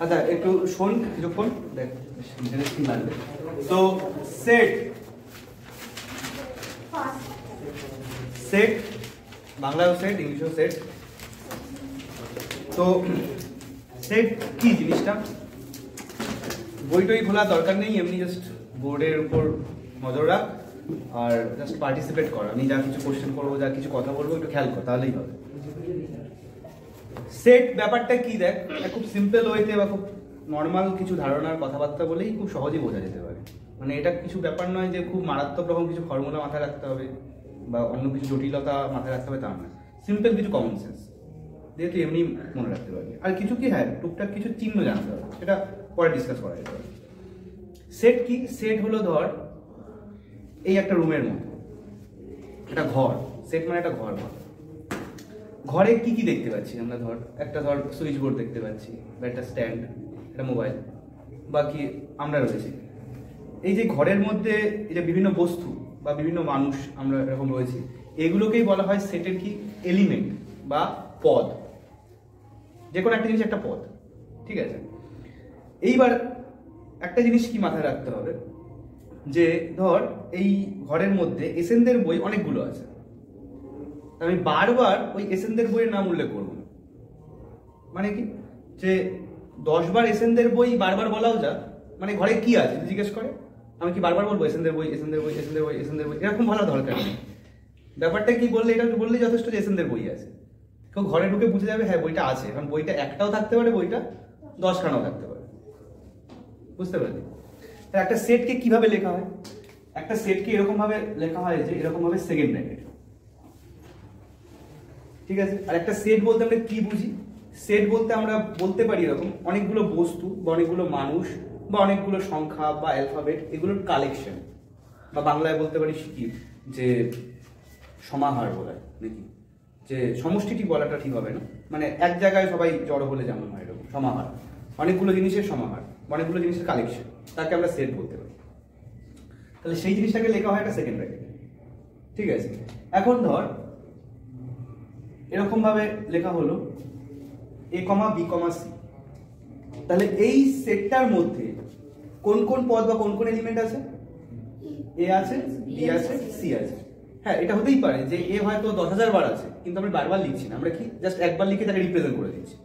আচ্ছা একটু শোন কিছুক্ষণ, দেখ ইন্টারেস্টিং লাগবে। তো সেট সেট বাংলায়ও সেট, ইংলিশেও সেট। তো সেট কি জিনিসটা বইটই খোলা দরকার নেই, এমনি জাস্ট বোর্ডের উপর নজর রাখ আর জাস্ট পার্টিসিপেট কর। আমি যা কিছু কোশ্চেন করবো, যা কিছু কথা বলবো একটু খেয়াল কর, তাহলেই হবে। সেট ব্যাপারটা কি দেখ, খুব সিম্পল ওয়েতে বা খুব নর্মাল কিছু ধারণার কথাবার্তা বলেই খুব সহজেই বোঝা যেতে পারে। মানে এটা কিছু ব্যাপার নয় যে খুব মারাত্মক রকম কিছু ফর্মুলা মাথায় রাখতে হবে বা অন্য কিছু জটিলতা মাথায় রাখতে হবে, তা না। সিম্পল কিছু কমন সেন্স দিয়ে তুই এমনি মনে রাখতে পারবি। আর কিছু কি হ্যাঁ টুকটাক কিছু চিহ্ন জানতে হবে, সেটা পরে ডিসকাস করা যেতে পারে। সেট কি? সেট হলো ধর এই একটা রুমের মতো একটা ঘর। সেট মানে একটা ঘর। ঘরে কি কি দেখতে পাচ্ছি আমরা? ধর সুইচ বোর্ড দেখতে পাচ্ছি, বা একটা স্ট্যান্ড, একটা মোবাইল, বা কি আমরা রয়েছি। এই যে ঘরের মধ্যে এই যে বিভিন্ন বস্তু বা বিভিন্ন মানুষ আমরা এরকম রয়েছি, এগুলোকেই বলা হয় সেটের কি এলিমেন্ট বা পদ। যে কোনো একটা জিনিস একটা পদ, ঠিক আছে? এইবার একটা জিনিস কি মাথায় রাখতে হবে যে ধর এই ঘরের মধ্যে এসেনদের বই অনেকগুলো আছে, আমি বারবার ওই এসেনদের বইয়ের নাম উল্লেখ করবো না। মানে কি যে 10 বার এসেনদের বই বারবার বলাও যা, মানে ঘরে কি আছে জিজ্ঞেস করে, আমি কি বারবার বলবো এসেনদের বই এসেনদের বই এসেনদের বই এসেনদের বই, এরকম বলার দরকার নেই। ব্যাপারটা কি বললে, এটা বললেই যথেষ্ট যে এসেনদের বই আছে। কেউ ঘরে ঢুকে বুঝে যাবে হ্যাঁ বইটা আছে, কারণ বইটা একটাও থাকতে পারে, বইটা 10খানাও থাকতে পারে। বুঝতে পারলি? একটা সেটকে কিভাবে লেখা হয়? একটা সেটকে এরকম ভাবে লেখা হয় যে এরকম ভাবে সেকেন্ড ব্র্যাকেট, ঠিক আছে? আর একটা সেট বলতে আমরা কি বুঝি? সেট বলতে আমরা বলতে পারি এরকম অনেকগুলো বস্তু বা অনেকগুলো মানুষ বা অনেকগুলো সংখ্যা বা অ্যালফাবেট, এগুলোর কালেকশন, বা বাংলায় বলতে পারি কি যে সমাহার বলা নাকি, যে সমষ্টিটি বলাটা ঠিক হবে না, মানে এক জায়গায় সবাই জড়ো হলে যেমন হয় এরকম সমাহার, অনেকগুলো জিনিসের সমাহার, অনেকগুলো জিনিসের কালেকশন, তাকে আমরা সেট বলতে পারি। তাহলে সেই জিনিসটাকে লেখা হয় একটা সেকেন্ড ব্র্যাকেট, ঠিক আছে? এখন ধর এরকম ভাবে লেখা হলো a, b, c। তাহলে এই সেটটার মধ্যে কোন কোন পদ বা কোন কোন এলিমেন্ট আছে? a আছে, b আছে, c আছে। হ্যাঁ এটা হতেই পারে যে a হয়তো 10,000 বার আছে, কিন্তু আমরা বারবার লিখছি না, আমরা কি জাস্ট একবার লিখে তাকে রিপ্রেজেন্ট করে দিচ্ছি।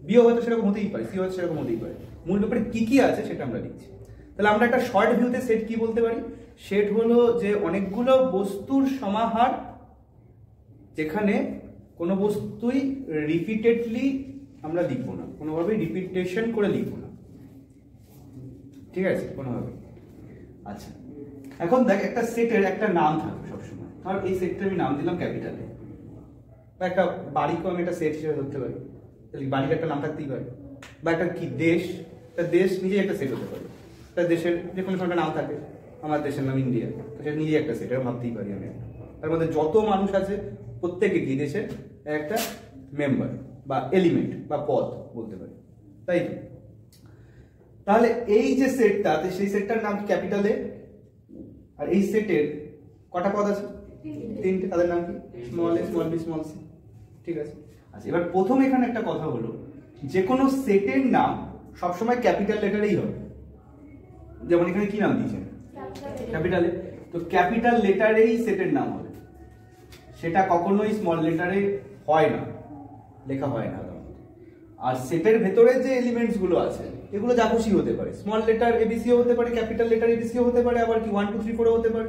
b হয়তো সেরকম হতেই পারে, c হয়তো সেরকম হতেই পারে, মূল ব্যাপারে কি কি আছে সেটা আমরা লিখছি। তাহলে আমরা একটা শর্ট ভিউতে সেট কি বলতে পারি? সেট হলো যে অনেকগুলো বস্তুর সমাহার, যেখানে কোনো বস্তুই রিপিটেডলি আমরা লিখবো না, কোনোভাবেই রিপিটেশন করে লিখবো না, ঠিক আছে? কোনোভাবে। আচ্ছা এখন দেখ একটা সেটের একটা নাম থাকবে সবসময়। ধর এই সেটটা আমি নাম দিলাম ক্যাপিটাল এ, বা একটা বাড়িকেও আমি একটা সেট হিসেবে ধরতে পারি, তাহলে বাড়ির একটা নাম থাকতেই পারে। বা একটা কি দেশ, একটা দেশ নিজে একটা সেট হতে পারে, তার দেশের যে কোনো একটা নাম থাকে, আমার দেশের নাম ইন্ডিয়া, তো সেটা নিজে একটা সেট, এটা ভাবতেই পারি আমি। তার মধ্যে যত মানুষ আছে প্রত্যেকে কি দেশের একটা মেম্বার বা এলিমেন্ট বা পদ বলতে পারি, তাই তো? তাহলে এই যে সেটটা, সেই সেটটার নাম ক্যাপিটাল এ, আর এই সেটের কটা পদ আছে? 3টে। তাদের নাম কি? স্মল এ, স্মল বি, স্মল সি, ঠিক আছে? আচ্ছা এবার প্রথম এখানে একটা কথা হলো, যে কোনো সেটের নাম সবসময় ক্যাপিটাল লেটারেই হবে। যেমন এখানে কি নাম দিয়েছেন? ক্যাপিটাল এ, তো ক্যাপিটাল লেটারেই সেটের নাম হবে, সেটা কখনোই স্মল লেটারে হয় না, লেখা হয় না। আর সেটের ভেতরে যে এলিমেন্টস গুলো আছে এগুলো যা খুশি হতে পারে, স্মল লেটার এবিসিও হতে পারে, ক্যাপিটাল লেটার এবিসিও হতে পারে, আবার কি 1 2 3 4 হতে পারে,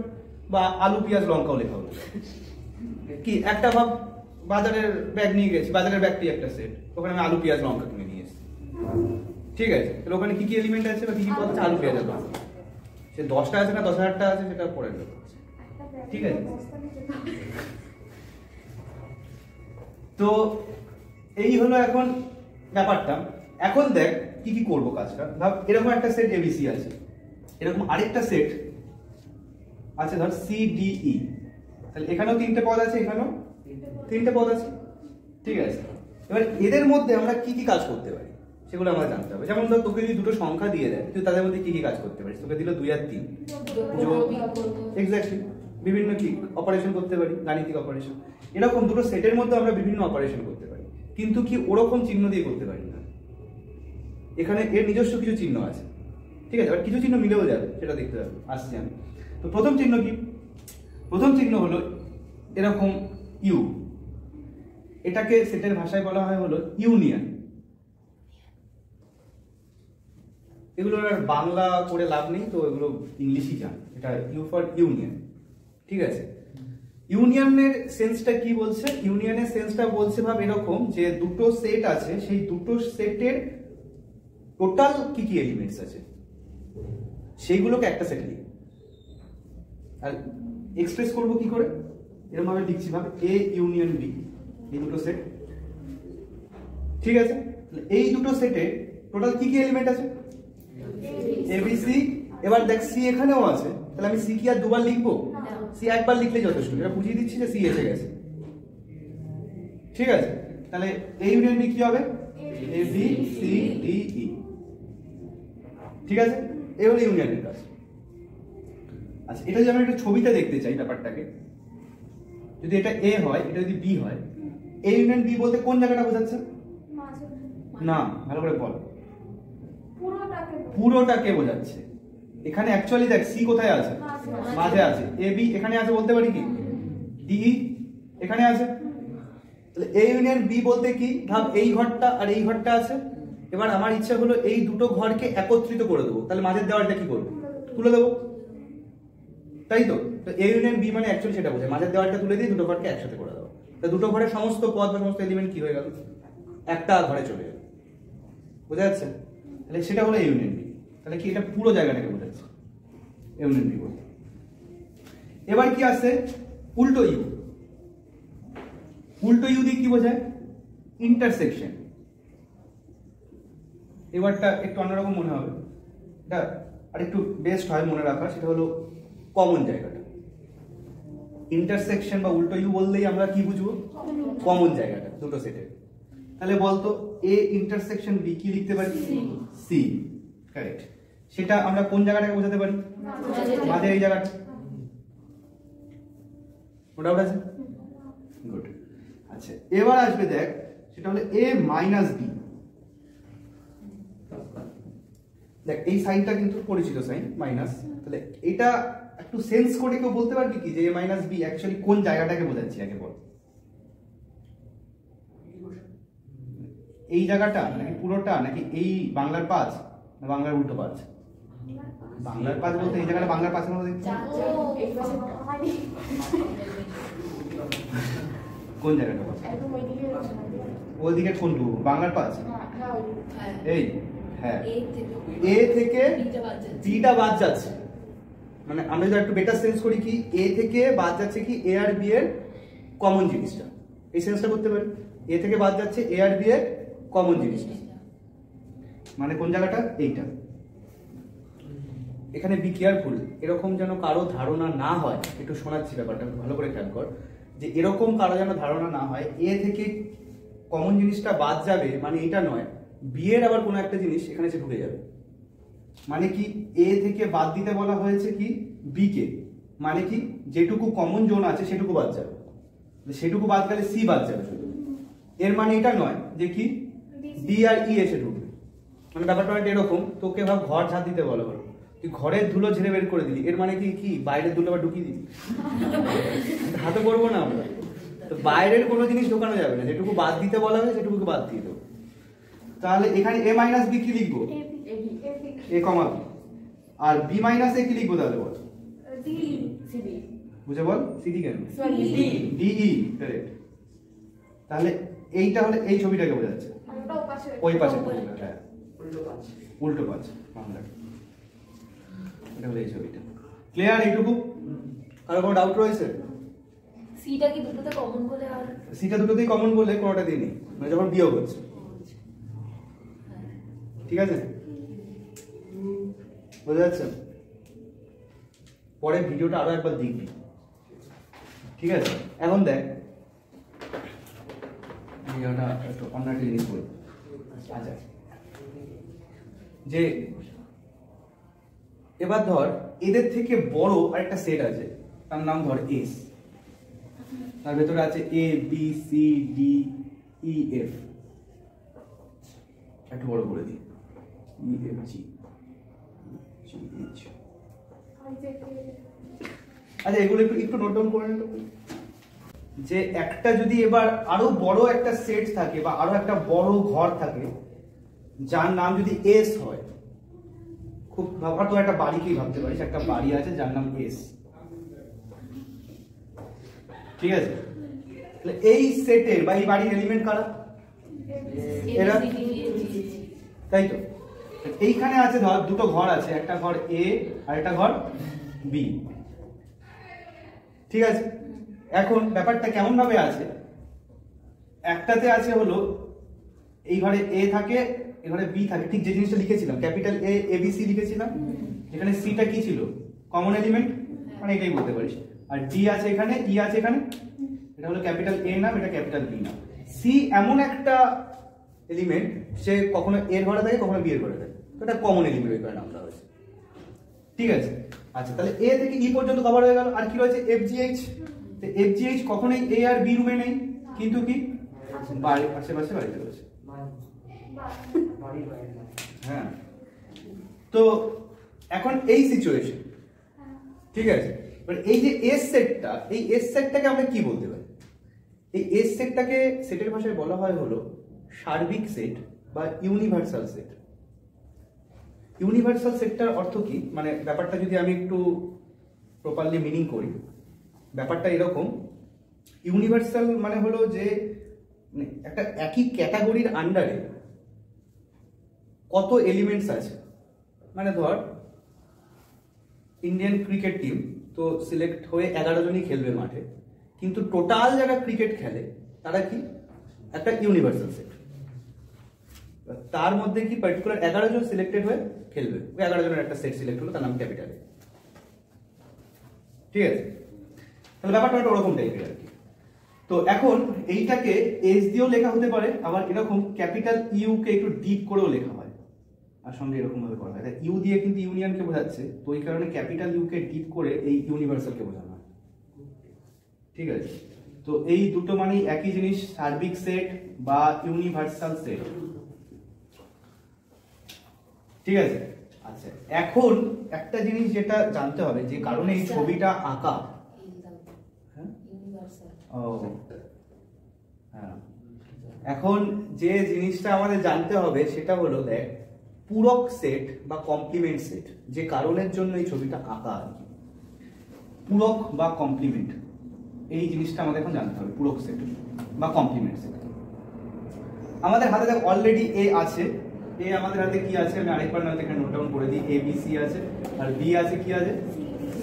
বা আলু পেঁয়াজ লঙ্কাও লেখা হতে পারে। কি একটা ভাব বাজারের ব্যাগ নিয়ে গেছি, বাজারের ব্যাগটি একটা সেট, ওখানে আমি আলু পেঁয়াজ লঙ্কা কিনে নিয়ে এসেছি, ঠিক আছে? তাহলে ওখানে কি কি এলিমেন্ট আছে বা কি কি পদ আছে? আলু পেঁয়াজ লঙ্কা। সে 10টা আছে না 10,000টা আছে সেটা পরের ব্যাপার, ঠিক আছে? তো এই হলো এখন ব্যাপারটা। এখন দেখ কি কি করবো কাজটা। ভাব এরকম একটা সেট এবিসি আছে, এরকম আরেকটা সেট আছে ধর সিডিই, তাহলে এখানেও 3টে পদ আছে, এখানেও 3টে পদ আছে, ঠিক আছে? এবার এদের মধ্যে আমরা কি কি কাজ করতে পারি সেগুলো আমরা জানতে হবে। যেমন ধর তোকে যদি দুটো সংখ্যা দিয়ে দেয়, তুই তাদের মধ্যে কি কি কাজ করতে পারিস? তোকে দিল 2 আর 3, এক্স্যাক্টলি বিভিন্ন কি অপারেশন করতে পারি, গাণিতিক অপারেশন। এরকম দুটো সেটের মধ্যে আমরা বিভিন্ন অপারেশন করতে পারি, কিন্তু কি ওরকম চিহ্ন দিয়ে করতে পারি না। এখানে এর নিজস্ব কিছু চিহ্ন আছে, ঠিক আছে, আর কিছু চিহ্ন মিলেও যাবে, সেটা দেখতে হবে, আসছি আমি। তো প্রথম চিহ্ন কি? প্রথম চিহ্ন হলো এরকম ইউ, এটাকে সেটের ভাষায় বলা হয় হলো ইউনিয়ন। এগুলো আর বাংলা করে লাভ নেই, তো এগুলো ইংলিশই জান, এটা ইউ ফর ইউনিয়ন, ঠিক আছে। ইউনিয়নের সেন্সটা কি বলছে? ইউনিয়নের সেন্সটা বলছে ভাব এরকম যে দুটো সেট আছে, সেই দুটো সেটের টোটাল কি কি এলিমেন্টস আছে সেইগুলোকে একটা সেটে লিখি। আর এক্সপ্রেস করবো কি করে? এরকম ভাবে লিখছি ভাবে এ ইউনিয়ন বি, এই দুটো সেট, ঠিক আছে। এই দুটো সেটে টোটাল কি কি এলিমেন্ট আছে? এবিসি। এবার দেখ সি এখানেও আছে, তাহলে আমি সি কি আর দুবার লিখবো? সি একবার লিখলে যথেষ্ট, এটা বুঝিয়ে দিচ্ছি যে সি এসে গেছে, ঠিক আছে। তাহলে এ ইউনিয়ন বি কি হবে? এ বি সি ডি ই, ঠিক আছে। এই হলো ইউনিয়নের কাজ। আচ্ছা, এটা যদি আমরা একটু ছবিতে দেখতে চাই ব্যাপারটাকে, যদি এটা এ হয়, এটা যদি বি হয়, এ ইউনিয়ন বি বলতে কোন জায়গাটা বোঝাচ্ছে? না, ভালো করে বল। পুরোটাকে বোঝাচ্ছে। এখানে অ্যাকচুয়ালি দেখ সি কোথায় আছে? মাঝে আছে। এ বি এখানে আছে বলতে পারি কি? ডিই এখানে আছে। তাহলে এ ইউনিয়ন বি বলতে কি? ভাব এই ঘরটা আর এই ঘরটা আছে, এবার আমার ইচ্ছা হলো এই দুটো ঘরকে একত্রিত করে দেবো, তাহলে মাঝের দেওয়ালটা কি করবো? তুলে দেবো, তাই তো। এ ইউনিয়ন বি মানে অ্যাকচুয়ালি সেটা বোঝায়, মাঝের দেওয়ালটা তুলে দিয়ে দুটো ঘরকে একসাথে করে দেবো। তা দুটো ঘরের সমস্ত পদ বা সমস্ত এলিমেন্ট কি হয়ে গেল? একটা ঘরে চলে গেল, বোঝা যাচ্ছে? তাহলে সেটা হলো ইউনিয়ন বি। তাহলে কি এটা পুরো জায়গাটাকে বোঝাচ্ছে ইউনিয়ন বি বলতে। এবার কি আসছে? উল্টো ইউ। উল্টো ইউ দিয়ে কি বোঝায়? ইন্টারসেকশন। এবারটা একটু অন্যরকম মনে হবে, এটা আর একটু বেস্ট হয় মনে রাখা, সেটা হলো কমন জায়গাটা। ইন্টারসেকশন বা উল্টো ইউ বললেই আমরা কি বুঝবো? কমন জায়গাটা দুটো সেটের। তাহলে বলতো এ ইন্টারসেকশন বি কি লিখতে পারি? C, correct. সেটা আমরা কোন জায়গাটাকে বোঝাতে পারি? মাঝে এই জায়গাটা। ওটা আছে, গুড। আচ্ছা, এবার আসবে দেখ, সেটা হলো এ মাইনাস বি। দেখ এই সাইনটা কিন্তু পরিচিত সাইন, মাইনাস। তাহলে এটা একটু সেন্স করে কেউ বলতে পারবি কি যে এ মাইনাস বি অ্যাকচুয়ালি কোন জায়গাটাকে বোঝাচ্ছি? আগে বল। এই জায়গাটা নাকি পুরোটা, নাকি এই বাংলার পাঁচ না বাংলার উল্টো পাঁচ? বাংলার পাঁচ বলতে এই জায়গাটা বাংলার পাঁচের মধ্যে কোন জায়গাটা? ওইদিকে কোনটু? বাংলার পাঁচ এই, হ্যাঁ, এ থেকে বিটা বাদ যাচ্ছে। মানে আমরা যদি একটু বেটার সেন্স করি কি, এ থেকে বাদ যাচ্ছে কি এ আর বি এর কমন জিনিসটা, এই সেন্সটা করতে পারি। এ থেকে বাদ যাচ্ছে এ আর বি এর কমন জিনিসটা, মানে কোন জায়গাটা? এইটা। এখানে বি কেয়ারফুল, এরকম যেন কারো ধারণা না হয়, একটু শোনাচ্ছি ব্যাপারটা ভালো করে খেয়াল কর, যে এরকম কারো যেন ধারণা না হয় এ থেকে কমন জিনিসটা বাদ যাবে মানে এটা নয়, বি এর আবার কোনো একটা জিনিস এখানে এসে ঢুকে যাবে। মানে কি এ থেকে বাদ দিতে বলা হয়েছে কি বি কে, মানে কি যেটুকু কমন জোন আছে সেটুকু বাদ যাবে, সেটুকু বাদ গেলে সি বাদ যাবে শুধু। এর মানে এটা নয় যে কি ডি আর ই এসে ঢুকবে। মানে ব্যাপারটা এরকম, তোকে ভাব ঘর ঝাঁট দিতে বলা হলো, তুই ঘরের ধুলো ঝেড়ে বের করে দিলি, এর মানে কি কি বাইরের ধুলো আবার ঢুকিয়ে দিলি? হাতে করবো না আমরা, তো বাইরের কোনো জিনিস ঢোকানো যাবে না, যেটুকু বাদ দিতে বলা হয় সেটুকুকে বাদ দিয়ে দেবো। তাহলে এখানে এ মাইনাস বি কি লিখবো? A comma B. আর বি মাইনাস এ কি লিখবো তাহলে বল? বুঝে বল, সিডি কেন? DE, correct. তাহলে এইটা হলে এই ছবিটাকে বোঝাচ্ছে, ওই পাশে উল্টো পাঁচ বাংলা, এটা হলো এই ছবিটা। ক্লিয়ার এইটুকু? আর কোনো ডাউট রয়েছে? সিটা কি দুটোতে কমন বলে? আর সিটা দুটোতেই কমন বলে, কোনোটা দিয়ে নেই, মানে যখন বিয়োগ হচ্ছে, ঠিক আছে? বোঝা যাচ্ছে? পরে ভিডিওটা আরো একবার দেখবি, ঠিক আছে? এখন দেখ ভিডিওটা একটু অন্য একটা জিনিস বলবো। আচ্ছা, যে এবার ধর এদের থেকে বড় আরেকটা সেট আছে, তার নাম ধর এস। তার ভেতরে আছে A B C D E F. একটু বড় করে দিই, EFG GH। আচ্ছা এগুলো একটু একটু নোট ডাউন করে নিন যে একটা যদি এবার আরো বড় একটা সেট থাকে বা আরো একটা বড় ঘর থাকে যার নাম যদি এস হয়, খুব হয়তো একটা বাড়িকেই ভাবতে পারিস, একটা বাড়ি আছে যার নাম এস, ঠিক আছে? এই সেটের বা এই বাড়ির এলিমেন্ট কারা? এরা, তাই তো? এইখানে আছে ধর দুটো ঘর আছে, একটা ঘর এ আর একটা ঘর বি, ঠিক আছে? এখন ব্যাপারটা কেমন ভাবে আছে, একটাতে আছে হলো এই ঘরে এ থাকে, এই ঘরে বি থাকে, ঠিক যে জিনিসটা লিখেছিলাম ক্যাপিটাল এ এবিসি লিখেছিলাম, যেখানে সিটা কি ছিল? কমন এলিমেন্ট, মানে এটাই বলতে পারিস। আর ডি আছে এখানে, ই আছে এখানে, এটা হলো ক্যাপিটাল এ নাম, এটা ক্যাপিটাল বি নাম। সি এমন একটা এলিমেন্ট সে কখনো এর ঘরে থাকে কখনো বি এর ঘরে থাকে, তো এটা কমন এলিমেন্ট এর নামটা হয়েছে, ঠিক আছে? আচ্ছা তাহলে এ থেকে ই পর্যন্ত কভার হয়ে গেল। আর কি রয়েছে? এফজিএইচ। তো এফজিএইচ কখনোই এ আর বি রুমে নেই, কিন্তু কি বাড়ি আশেপাশে বাড়িতে রয়েছে, হ্যাঁ। তো এখন এই সিচুয়েশন, ঠিক আছে? এই যে এস সেটটা, এই এস সেটটাকে আমরা কি বলতে পারি? এই এস সেটটাকে সেটের ভাষায় বলা হয় হলো সার্বিক সেট বা ইউনিভার্সাল সেট। ইউনিভার্সাল সেটটার অর্থ কি, মানে ব্যাপারটা যদি আমি একটু প্রপারলি মিনিং করি, ব্যাপারটা এরকম, ইউনিভার্সাল মানে হলো যে একটা একই ক্যাটাগরির আন্ডারে কত এলিমেন্টস আছে। মানে ধর ইন্ডিয়ান ক্রিকেট টিম তো সিলেক্ট হয়ে 11 জনই খেলবে মাঠে, কিন্তু টোটাল যারা ক্রিকেট খেলে তারা কি একটা ইউনিভার্সাল সেট, তার মধ্যে কি পার্টিকুলার 11 জন সিলেক্টেড হয়ে খেলবে, ওই 11 জনের একটা সেট সিলেক্ট হলো, তার নাম ক্যাপিটাল, ঠিক আছে? তাহলে ব্যাপারটা ওরকম টাইপের আর কি। তো এখন এইটাকে এস দিয়েও লেখা হতে পারে, আবার এরকম ক্যাপিটাল ইউ কে একটু ডিপ করেও লেখা হয়, আর সঙ্গে এরকম ভাবে করা হয়। ইউ দিয়ে কিন্তু ইউনিয়নকে বোঝাচ্ছে, তো ওই কারণে ক্যাপিটাল ইউ কে ডিপ করে এই ইউনিভার্সালকে বোঝানো হয়, ঠিক আছে? তো এই দুটো মানে একই জিনিস, সার্বিক সেট বা ইউনিভার্সাল সেট, ঠিক আছে? আচ্ছা এখন একটা জিনিস যেটা জানতে হবে, যে কারণে এই ছবিটা আঁকা, হ্যাঁ, এখন যে জিনিসটা আমাদের জানতে হবে সেটা হলো দেখ পূরক সেট বা কমপ্লিমেন্ট সেট, যে কারণের জন্য এই ছবিটা আঁকা আর কি, পূরক বা কমপ্লিমেন্ট, এই জিনিসটা আমাদের এখন জানতে হবে, পূরক সেট বা কমপ্লিমেন্ট সেট। আমাদের হাতে দেখ অলরেডি এ আছে, এ আমাদের হাতে কি আছে আমি আরেকবার না এখানে নোট ডাউন করে দিই, এ বি সি আছে, আর বি আছে কি আছে?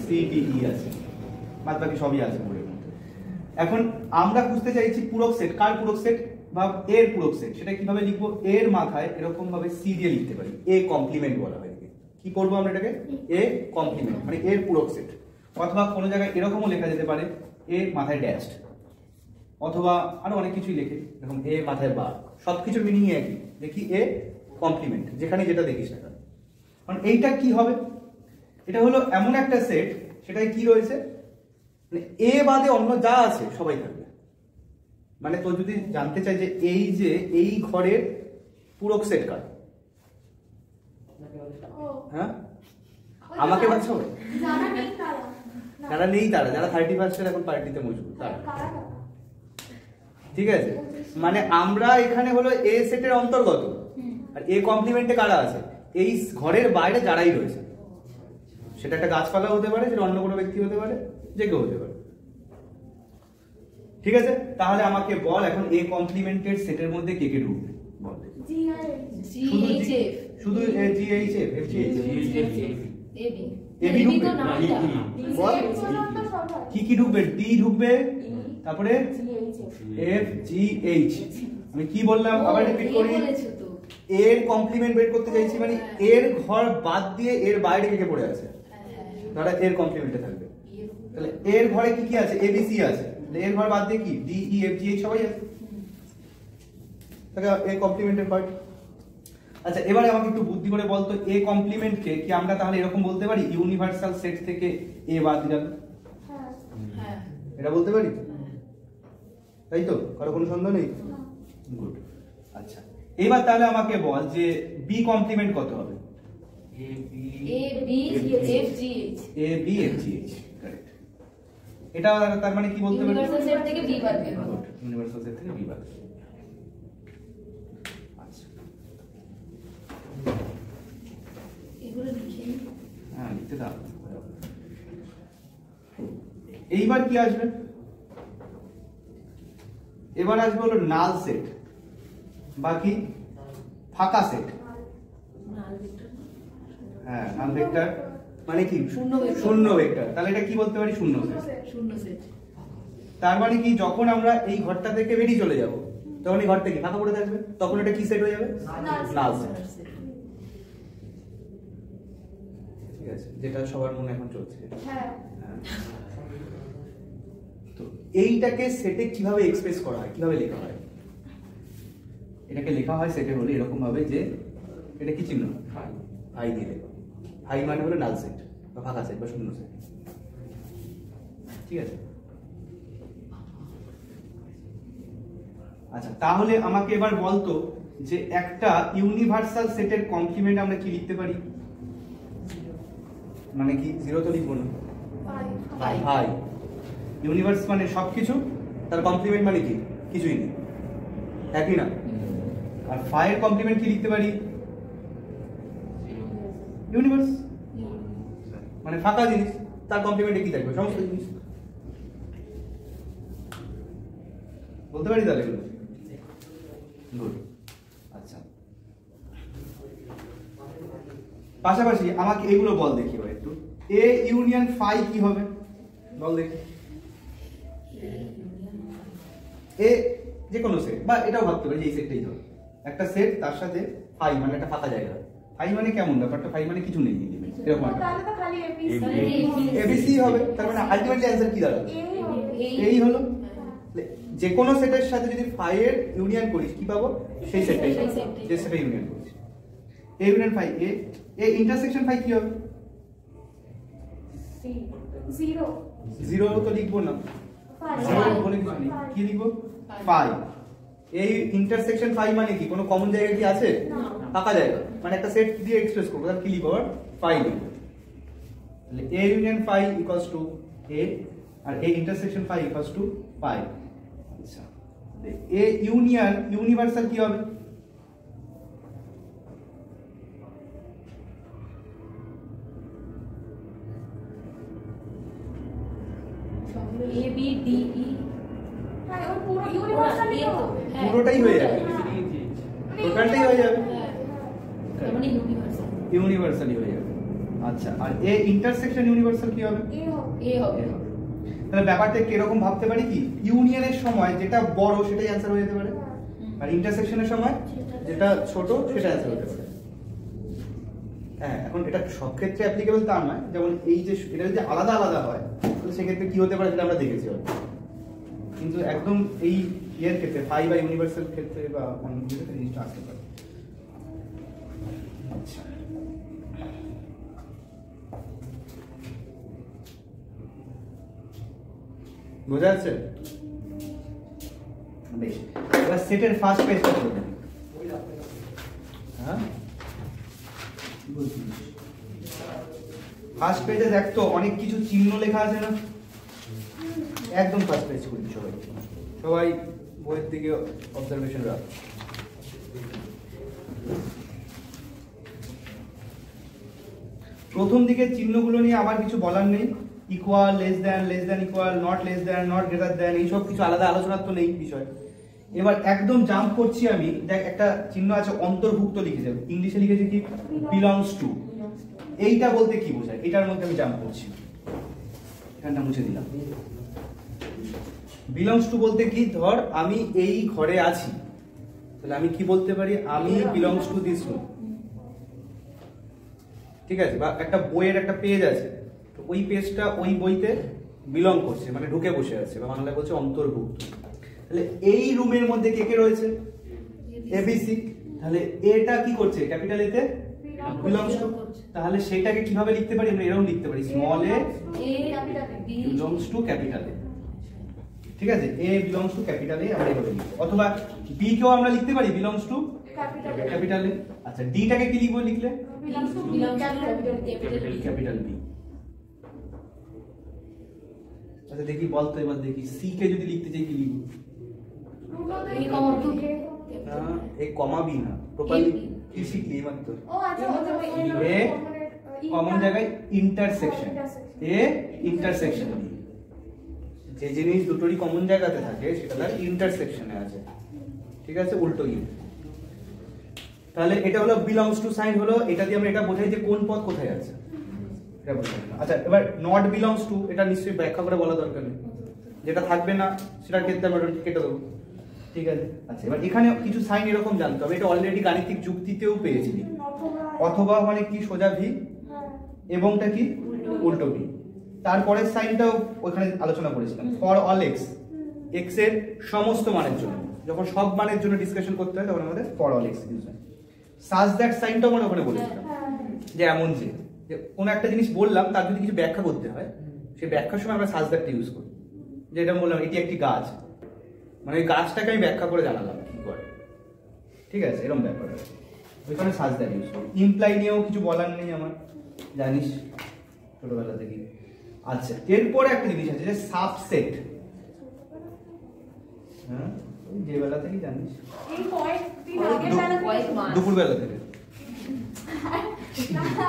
সি ডি ই আছে, বাদ বাকি সবই আছে বইয়ের মধ্যে। এখন আমরা বুঝতে চাইছি পূরক সেট, কার পূরক সেট বা এর পূরক সেট, সেটা কিভাবে লিখবো? এর মাথায় এরকম ভাবে সি দিয়ে লিখতে পারি, এ কমপ্লিমেন্ট বলা হয় এটাকে। কি করবো আমরা এটাকে? এ কমপ্লিমেন্ট, মানে এর পূরক সেট। অথবা কোনো জায়গায় এরকমও লেখা যেতে পারে এ মাথায় ড্যাশড, অথবা আরো অনেক কিছুই লেখে এরকম এ মাথায় বার, সবকিছুর মিনিং একই, দেখি এ কমপ্লিমেন্ট, যেখানে যেটা দেখিস না। কারণ এইটা কি হবে, এটা হলো এমন একটা সেট সেটাই কি রয়েছে, মানে এ বাদে অন্য যা আছে সবাই থাকবে। মানে তো যদি জানতে চাই যে এই ঘরের পূরক সেট কার, হ্যাঁ আমাকে বাচ্চা হবে, যারা নেই তারা, যারা 31 এখন পার্টিতে মজবুত তারা, ঠিক আছে? মানে আমরা এখানে হলো এ সেটের অন্তর্গত, আর এ কমপ্লিমেন্টে কারা আছে? এই ঘরের বাইরে যারাই রয়েছে, সেটা একটা গাছপালা হতে পারে, সেটা অন্য কোনো ব্যক্তি হতে পারে, যে কেউ হতে পারে, ঠিক আছে? তাহলে আমাকে বল এখন এ কমপ্লিমেন্টের সেটের মধ্যে কে কে ঢুকবে বল? শুধু G H F, F G H, AB ঢুকবে, বল কি কি ঢুকবে? ডি ঢুকবে, তারপরে এফ জি এইচ। আমি কি বললাম আবার রিপিট করি, এর কমপ্লিমেন্ট বের করতে চাইছি, মানে এর ঘর বাদ দিয়ে এর বাইরে কে কে পড়ে আছে, তারা এর কমপ্লিমেন্টে থাকবে। তাহলে এর ঘরে কি কি আছে? এবিসি আছে, এর ঘর বাদ দিয়ে কি D E F G H সবাই আছে, তাহলে এ কমপ্লিমেন্টের পার্ট। আচ্ছা এবারে আমাকে একটু বুদ্ধি করে বলতো, এ কমপ্লিমেন্টকে কি আমরা তাহলে এরকম বলতে পারি ইউনিভার্সাল সেট থেকে এ বাদ দিলাম, এটা বলতে পারি, তাই তো? কারো কোনো সন্দেহ নেই? গুড। আচ্ছা এবার তাহলে আমাকে বল যে বি কমপ্লিমেন্ট কত হবে? A B F G H A B F G H correct. এটা তার মানে কি বলতে পারি? ইউনিভার্সাল সেট থেকে B বার বের হবে। ইউনিভার্সাল সেট থেকে B বার। আচ্ছা এগুলো লিখে নিই। হ্যাঁ লিখতে দাও। এইবার কি আসবে? এবার আসবে হলো নাল সেট, বাকি ফাঁকা সেট। নাল ভেক্টর। হ্যাঁ নাল ভেক্টর মানে কি? শূন্য ভেক্টর। শূন্য ভেক্টর। তাহলে এটা কি বলতে পারি? শূন্য সেট। শূন্য সেট। তার মানে কি যখন আমরা এই ঘরটা থেকে বেরিয়ে চলে যাব তখন এই ঘরটা কি ফাঁকা পড়ে থাকবে, তখন এটা কি সেট হয়ে যাবে? Null set. ঠিক আছে, যেটা সবার মনে এখন চলছে। হ্যাঁ। তো এইটাকে সেটে কিভাবে এক্সপ্রেস করা হয়, কিভাবে লেখা হয়? এটাকে লেখা হয় সেটে হলো এরকম ভাবে যে এটা কি চিহ্ন? ফাই দিয়ে লেখা। ফাই মানে হলো নাল সেট বা ফাঁকা সেট বা শূন্য সেট। ঠিক আছে। আচ্ছা তাহলে আমাকে এবার বলতো যে একটা ইউনিভার্সাল সেটের কমপ্লিমেন্ট আমরা কি লিখতে পারি? মানে কি জিরো তো লিখবো না, ফাই। ইউনিভার্স মানে সবকিছু, তার কমপ্লিমেন্ট মানে কি? কিছুই নেই, একই না? আর ফাই এর কমপ্লিমেন্ট কি লিখতে পারি? ইউনিভার্স মানে ফাঁকা জিনিস, তার কমপ্লিমেন্টে কি থাকবে? সমস্ত জিনিস। বলতে পারি তাহলে এগুলো? গুড। আচ্ছা পাশাপাশি আমাকে এগুলো বল দেখি এবার একটু। এ ইউনিয়ন ফাই কি হবে বল দেখি। এ যে কোনো সেট, বা এটাও ভাবতে পারি যে এই সেটটাই ধর একটা সেট, তার সাথে ফাই মানে একটা ফাঁকা জায়গা। ফাই মানে কেমন ব্যাপারটা? ফাই মানে কিছু নেই, এরকম একটা এবিসি হবে। তার মানে আলটিমেটলি অ্যানসার কি দাঁড়াবে? এই হলো। যে কোনো সেটের সাথে যদি ফাই এর ইউনিয়ন করিস কি পাবো? সেই সেটটাই, যে সেটে ইউনিয়ন করিস। A union phi A, A intersection phi কি হবে? জিরো। জিরো তো লিখবো না, বলে কিছু নেই, কি লিখবো? ফাই। এই ইন্টারসেকশন ফাই মানে কি? কোনো কমন জায়গা কি আছে? ফাঁকা জায়গা, মানে একটা সেট দিয়ে এক্সপ্রেস করবো, তাহলে কি লিখবো? ফাই লিখবো। তাহলে A union phi equals to A, আর A intersection phi equals to phi. আচ্ছা এ ইউনিয়ন ইউনিভার্সাল কি হবে? A B D E হ্যাঁ ওই পুরো ইউনিভার্সালই তো। পুরোটাই হয়ে যাবে, টোটালটাই হয়ে যাবে, তার মানে ইউনিভার্সাল। ইউনিভার্সালই হয়ে যাবে। আচ্ছা আর এ ইন্টারসেকশন ইউনিভার্সাল কি হবে? A হবে। তাহলে ব্যাপারটা কিরকম ভাবতে পারি কি? ইউনিয়নের সময় যেটা বড় সেটাই অ্যান্সার হয়ে যেতে পারে, আর ইন্টারসেকশনের সময় যেটা ছোট সেটা অ্যান্সার হতে পারে। হ্যাঁ এখন এটা সব ক্ষেত্রে অ্যাপ্লিকেবল তা নয়, যেমন এই যে এটা যদি আলাদা আলাদা হয় তাহলে সেক্ষেত্রে কি হতে পারে সেটা আমরা দেখেছি, কিন্তু একদম এই ইয়ের ক্ষেত্রে ফাই বা ইউনিভার্সাল ক্ষেত্রে বা অন্য ক্ষেত্রে জিনিসটা আসতে পারে। আচ্ছা বোঝা যাচ্ছে? বেশ, এবার সেটের ফার্স্ট পেজটা করবেন। হ্যাঁ ফার্স্ট পেজে দেখ তো অনেক কিছু চিহ্ন লেখা আছে না? একদম ফার্স্ট পেজ করবি সবাই, সবাই বইয়ের দিকে অবজারভেশন রাখ। প্রথম দিকে চিহ্নগুলো নিয়ে আমার কিছু বলার নেই, equal, less than equal, not less than, not greater than, এইসব কিছু আলাদা আলোচনার তো নেই বিষয়। এবার একদম জাম্প করছি আমি, দেখ একটা চিহ্ন আছে অন্তর্ভুক্ত লিখেছে, ইংলিশে লিখেছে কি? Belongs to. এইটা বলতে কি বোঝায়? এটার মধ্যে আমি জাম্প করছি, এখানটা মুছে দিলাম। বিলংস টু বলতে কি? ধর আমি এই ঘরে আছি, তাহলে আমি কি বলতে পারি? আমি বিলংস টু দিস রুম। ঠিক আছে, বা একটা বইয়ের একটা পেজ আছে, তো ওই পেজটা ওই বইতে বিলং করছে, মানে ঢুকে বসে আছে, বা বাংলায় বলছে অন্তর্ভুক্ত। তাহলে এই রুমের মধ্যে কে কে রয়েছে? এবিসি। তাহলে এটা কি করছে? ক্যাপিটাল এতে বিলংস টু। তাহলে সেটাকে কিভাবে লিখতে পারি? আমরা এরকম লিখতে পারি, small A belongs to capital A. ঠিক আছে, এ বিলংস টু ক্যাপিটাল এ আমরা এভাবে লিখব, অথবা বি কেও আমরা লিখতে পারি বিলংস টু ক্যাপিটাল এ। আচ্ছা ডিটাকে কি লিখবো লিখলে? belongs to capital B. আচ্ছা দেখি বলতো এবার দেখি সি কে যদি লিখতে চাই কি লিখবো? এ কমা বি না, প্রপারলি কি শিখলি মাত্র? ও আচ্ছা এ কমন জায়গায় ইন্টারসেকশন, এ ইন্টারসেকশন বি। যে জিনিস দুটোরই কমন জায়গাতে থাকে সেটা তার ইন্টারসেকশনে আছে, ঠিক আছে, উল্টো গিয়ে। তাহলে এটা হলো বিলংস টু সাইন হলো, এটা দিয়ে আমরা এটা বোঝাই যে কোন পদ কোথায় আছে। আচ্ছা এবার নট বিলংস টু, এটা নিশ্চয়ই ব্যাখ্যা করে বলা দরকার নেই, যেটা থাকবে না সেটার ক্ষেত্রে আমরা কেটে দেবো, ঠিক আছে। আচ্ছা এবার এখানে কিছু সাইন এরকম জানতে হবে, এটা অলরেডি গাণিতিক যুক্তিতেও পেয়েছিলি। অথবা মানে কি সোজা ভি, এবংটা কি উল্টো ভি। তারপরের সাইনটাও ওখানে আলোচনা করেছিলাম, ফর অল এক্স, এক্স এর সমস্ত মানের জন্য, যখন সব মানের জন্য ডিসকাশন করতে হয় তখন আমাদের ফর অল এক্স ইউজ হয়। সাজ দ্যাট সাইনটাও আমরা ওখানে বলেছিলাম, যে এমন যে কোনো একটা জিনিস বললাম তার যদি কিছু ব্যাখ্যা করতে হয়, সেই ব্যাখ্যার সময় আমরা সাজ দ্যাটটা ইউজ করি। যেটা বললাম এটি একটি গাছ, মানে ওই গাছটাকে আমি ব্যাখ্যা করে জানালাম কি করে, ঠিক আছে, এরকম ব্যাপার আছে, ওইখানে সাজ দ্যাট ইউজ করি। ইমপ্লাই নিয়েও কিছু বলার নেই আমার, জানিস ছোটবেলা থেকে। আচ্ছা এরপরে একটা জিনিস আছে যে সাবসেট, হ্যাঁ যে বেলা থেকে জানিস, এই কয়েকদিন আগে দুপুর বেলা থেকে।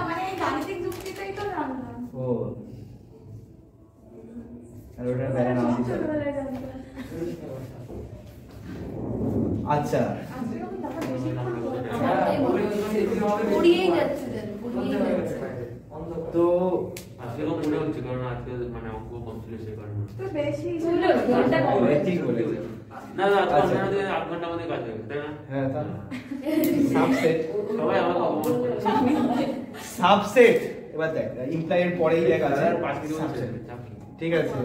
মানে এই গাণিতিক যুক্তিটাই তো জানলাম। ও আর ওটা বেলা নাম দিতে হবে। ছোটবেলায় জানতাম। আচ্ছা আজকে আমি টাকা বেশি পড়িয়েই যাচ্ছে পড়িয়েই যাচ্ছে। তো আজকে মনে হচ্ছে কারণ আজকে মানে অঙ্ক কম ছিল সেই কারণে। তো বেশি ঘন্টা কম। ঠিক বলেছে। না না আচ্ছা। আপনাদের 8 ঘন্টা মধ্যে কাজ হবে তাই না? হ্যাঁ তা সাবসেট, সবাই আমাকে অপমান করছে। সাবসেট এবার দেখ ইমপ্লাই এর পরেই দেখ আছে আর 5 মিনিট সাবসেট, চাপ কি? ঠিক আছে।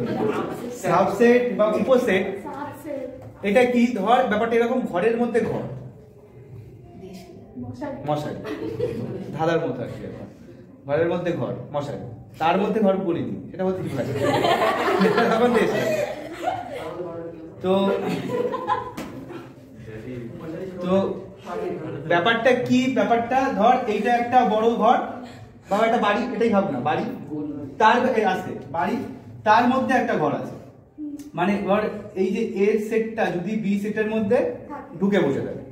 সাবসেট বা উপসেট সাবসেট এটা কি, ধর ব্যাপারটা এরকম, ঘরের মধ্যে ঘর, মশাই মশারি ধাঁধার মতো আর কি ব্যাপার। ঘরের মধ্যে ঘর মশারি, তার মধ্যে ঘর বলিনি, সেটা হচ্ছে কি ভাই তখন দেশ। তো তো ব্যাপারটা কি, ব্যাপারটা ধর এইটা একটা বড় ঘর বা একটা বাড়ি, এটাই ভাব না, বাড়ি তার আছে বাড়ি, তার মধ্যে একটা ঘর আছে, মানে ধর এই যে এ সেটটা যদি বি সেটের মধ্যে ঢুকে বসে থাকে,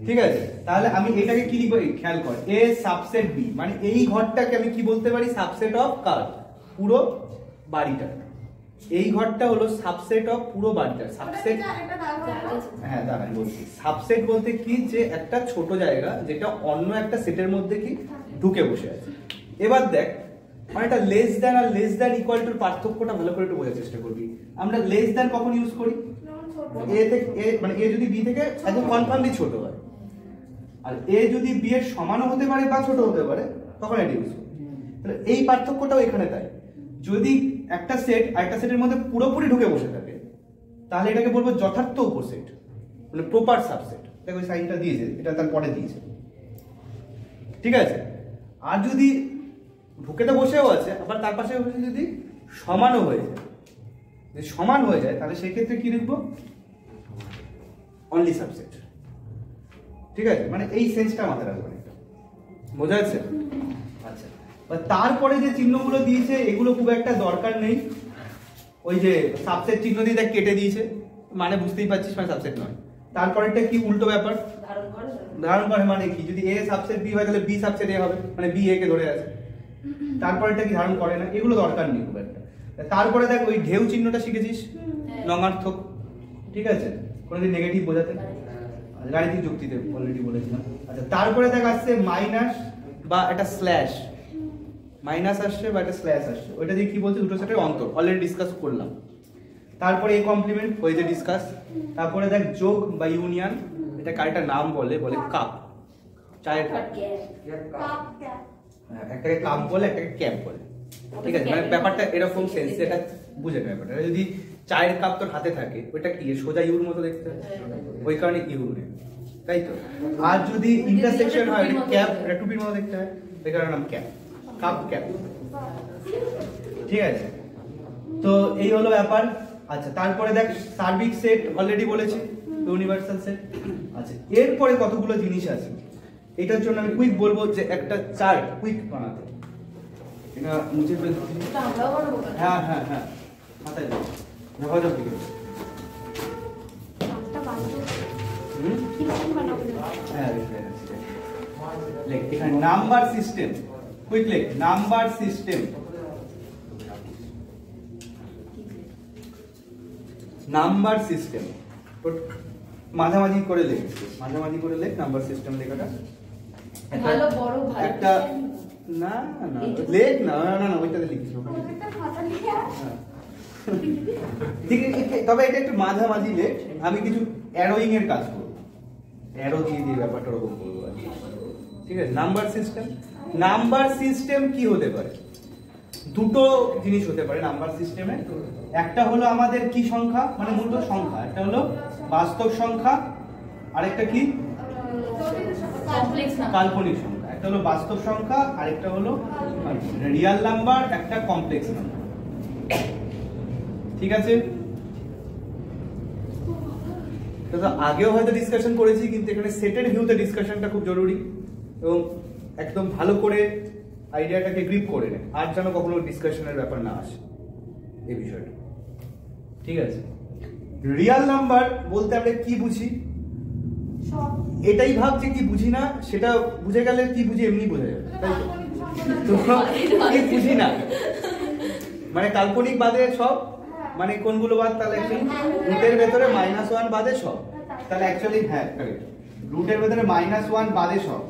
ঠিক আছে, তাহলে আমি এটাকে কি লিখবো, খেয়াল কর, এ সাবসেট বি, মানে এই ঘরটাকে আমি কি বলতে পারি, সাবসেট অফ কার, পুরো বাড়িটা। এই ঘরটা হলো সাবসেট অফ পুরো বাড়িটা। সাবসেট, এটা দাঁড়ানো হ্যাঁ দাঁড়াই বলছি, সাবসেট বলতে কি, যে একটা ছোট জায়গা যেটা অন্য একটা সেটের মধ্যে কি ঢুকে বসে আছে। এবার দেখ মানে এটা লেস দ্যান আর লেস দ্যান ইকুয়াল টুর পার্থক্যটা ভালো করে একটু বোঝার চেষ্টা করবি। আমরা লেস দ্যান কখন ইউজ করি, এ থেকে এ, মানে এ যদি বি থেকে একদম কনফার্মলি ছোট হয়, আর এ যদি বি এর সমানও হতে পারে বা ছোট হতে পারে, তখন এটা ইউজ করি। তাহলে এই পার্থক্যটাও এখানে তাই, যদি একটা সেট আরেকটা সেটের মধ্যে পুরোপুরি ঢুকে বসে থাকে তাহলে এটাকে বলবো যথার্থ উপসেট, মানে প্রপার সাবসেট। দেখো ওই সাইনটা দিয়েছে, এটা তার পরে দিয়েছে, ঠিক আছে। আর যদি ঢুকে তো বসেও আছে, আবার তার পাশে যদি সমানও হয়ে যায়, যদি সমান হয়ে যায় তাহলে সেই ক্ষেত্রে কি লিখবো, অনলি সাবসেট, ঠিক আছে। মানে এই সেন্সটা মাথায় রাখবেন, একটা বোঝা যাচ্ছে। আচ্ছা তারপরে যে চিহ্নগুলো দিয়েছে এগুলো খুব একটা দরকার নেই, ওই যে সাবসেট চিহ্ন দিয়ে দেখ কেটে দিয়েছে, মানে বুঝতেই পারছিস মানে সাবসেট নয়। তারপরেরটা কি উল্টো ব্যাপার, ধারণ করে, মানে কি, যদি এ সাবসেট বি হয় তাহলে বি সাবসেট এ হবে, মানে বি এ কে ধরে আছে। তারপরেরটা কি ধারণ করে না, এগুলো দরকার নেই খুব একটা। তারপরে দেখ ওই ঢেউ চিহ্নটা শিখেছিস, নঙার্থক, ঠিক আছে, কোনোদিন নেগেটিভ বোঝাতে, গাণিতিক যুক্তিতে অলরেডি বলেছিলাম। আচ্ছা তারপরে দেখ আসছে মাইনাস বা একটা স্ল্যাশ, মাইনাস আসছে বা একটা স্ল্যাশ আসছে, ওইটা দিয়ে কি বলছে, দুটো সেটের অন্তর, অলরেডি ডিসকাস করলাম। তারপরে এই কমপ্লিমেন্ট হয়েছে ডিসকাস। তারপরে দেখ যোগ বা ইউনিয়ন, এটা কারেক্ট নাম বলে কাপ, চায়ের কাপ, কাপ ক্যাপ একটাকে কাপ বলে একটাকে ক্যাপ বলে, ঠিক আছে। মানে ব্যাপারটা এরকম সেন্স, এটা বুঝে নেবে ব্যাপারটা। যদি চায়ের কাপ তোর হাতে থাকে, ওইটা কি সোজা ইউর মতো দেখতে হয়, ওই কারণে ইউ নেই, তাই তো। আর যদি ইন্টারসেকশন হয়, ক্যাপ, এটা টুপির মতো দেখতে হয়, ওই কারণে নাম ক্যাপ, কাপ ক্যাপ, ঠিক আছে। তো এই হলো ব্যাপার। আচ্ছা তারপরে দেখ সার্বিক সেট অলরেডি বলেছি, ইউনিভার্সাল সেট। আচ্ছা, এরপরে কতগুলো জিনিস আছে, এটার জন্য আমি কুইক বলবো যে একটা চার্ট কুইক বানাতে। এটা মুছে ফেলতে, এটা আমরাও বানাবো কেন? হ্যাঁ হ্যাঁ হ্যাঁ, মাথায় দাও, দেখা যাক দিকে। চারটা বানাবো। হুম, কিরকম বানাবো? হ্যাঁ লেখ এখানে নাম্বার সিস্টেম, কুইক লেখ নাম্বার সিস্টেম। নাম্বার সিস্টেম মাঝামাঝি করে লেখ, মাঝামাঝি করে লেখ নাম্বার সিস্টেম লেখাটা। ভালো বড় ভালো একটা না না লেখ না না না ওইটাতে লিখিস না। প্রজেক্টটা খাতা লিখে আস। হ্যাঁ। ঠিক আছে, তবে এটা একটু মাঝামাঝি লেখ, আমি কিছু অ্যারোইং এর কাজ করবো, অ্যারো দিয়ে দিয়ে ব্যাপারটা ওরকম করবো আর কি। ঠিক আছে, নাম্বার সিস্টেম। নাম্বার সিস্টেম কি হতে পারে? দুটো জিনিস হতে পারে নাম্বার সিস্টেমে। একটা হলো আমাদের কি সংখ্যা, মানে মূলত সংখ্যা, একটা হলো বাস্তব সংখ্যা, আরেকটা কি কমপ্লেক্স না কাল্পনিক সংখ্যা। একটা হলো বাস্তব সংখ্যা, আরেকটা হলো রিয়াল নাম্বার, একটা কমপ্লেক্স নাম্বার। ঠিক আছে, তো আগেও হয়তো ডিসকাশন করেছি, কিন্তু এখানে সেটের ভিউতে ডিসকাশনটা খুব জরুরি, এবং একদম ভালো করে আইডিয়াটাকে গ্রিপ করে নেয়, আর যেন কখনো ডিসকাশনের ব্যাপার না আসে এই বিষয়টা। ঠিক আছে, রিয়াল নাম্বার বলতে আমরা কি বুঝি, সব এটাই ভাবছি কি বুঝি না, সেটা বুঝে গেলে কি বুঝি এমনি বোঝা যাবে, তাই তো? তো কি বুঝি না মানে কাল্পনিক বাদে সব, মানে কোনগুলো বাদ? তাহলে রুটের ভেতরে -1 বাদে সব, তাহলে অ্যাকচুয়ালি হ্যাঁ কারেক্ট, রুটের ভেতরে -1 বাদে সব,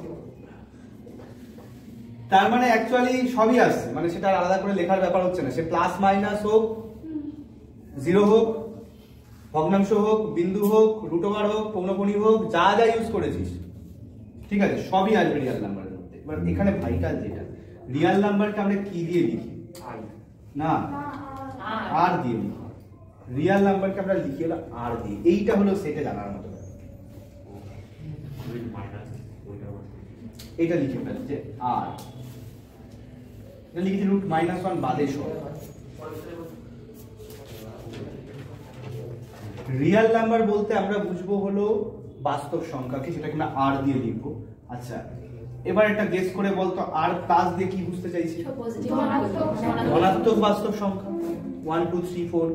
তার মানে অ্যাকচুয়ালি সবই আসছে, মানে সেটা আলাদা করে লেখার ব্যাপার হচ্ছে না। সে প্লাস মাইনাস হোক, জিরো হোক, ভগ্নাংশ হোক, বিন্দু হোক, রুট ওভার হোক, পৌনঃপুনি হোক, যা যা ইউজ করেছিস, ঠিক আছে, সবই আসবে রিয়াল নাম্বারের মধ্যে। এবার এখানে ভাইটাল যেটা, রিয়াল নাম্বারকে আমরা কি দিয়ে লিখি? না, আর দিয়ে লিখি। রিয়াল নাম্বারকে আমরা লিখি হলো আর দিয়ে। এইটা হলো সেটে জানার মতো ব্যাপার। এটা লিখে ফেল যে আর, এটা লিখেছি √-1 বাদে সব। রিয়াল নাম্বার বলতে আমরা বুঝবো হলো বাস্তব সংখ্যাকে, সেটাকে আমরা আর দিয়ে লিখবো। আচ্ছা, এবার একটা গেস করে বলতো আর প্লাস দিয়ে কি বুঝতে চাইছি? পজিটিভ ধনাত্মক বাস্তব সংখ্যা 1 2 3 4,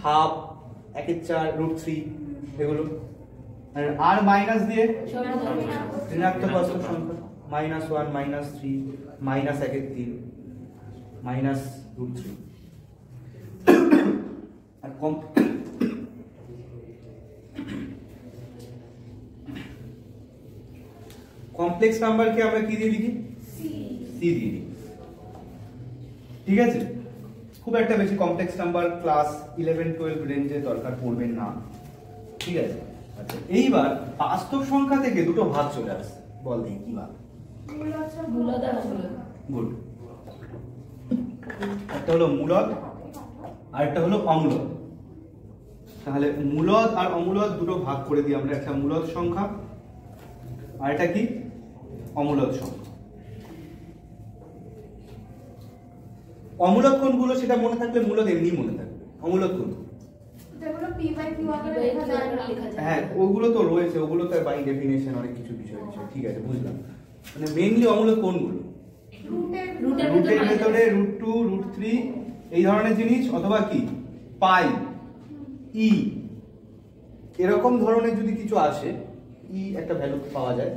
হাফ, 1/4, √3 এগুলো। আর মাইনাস দিয়ে ঋণাত্মক বাস্তব সংখ্যা -1 -3 -1/3 -√3। আর কমপ্লেক্স নাম্বারকে আমরা কি দিয়ে লিখি? সি দিয়ে লিখি। ঠিক আছে, খুব একটা বেশি কমপ্লেক্স নাম্বার ক্লাস 11-12 রেঞ্জে দরকার পড়বে না। ঠিক আছে, আচ্ছা এইবার বাস্তব সংখ্যা থেকে দুটো ভাগ চলে আসছে, বল দেখি কি ভাগ? মূলদ আর অমূলদ। গুড, একটা হলো মূলদ আর একটা হলো অমূলদ। তাহলে মূলদ আর অমূলদ দুটো ভাগ করে দিই আমরা, একটা মূলদ সংখ্যা আর এটা কি অমূলদ সংখ্যা। অমূলদ কোনগুলো সেটা মনে থাকলে মূলদ এমনি মনে থাকবে। অমূলদ কোন? যেগুলো p/q আকারে লেখা যায় না। হ্যাঁ ওগুলো তো রয়েছে, ওগুলো তো বাই ডেফিনেশন অনেক কিছু বিষয় আছে। ঠিক আছে, বুঝলাম। মানে মেইনলি অমূলদ কোনগুলো? রুটের ভেতরে √2 √3 এই ধরনের জিনিস, অথবা কি পাই, ই, এরকম ধরনের যদি কিছু আসে, ই একটা ভ্যালু পাওয়া যায়।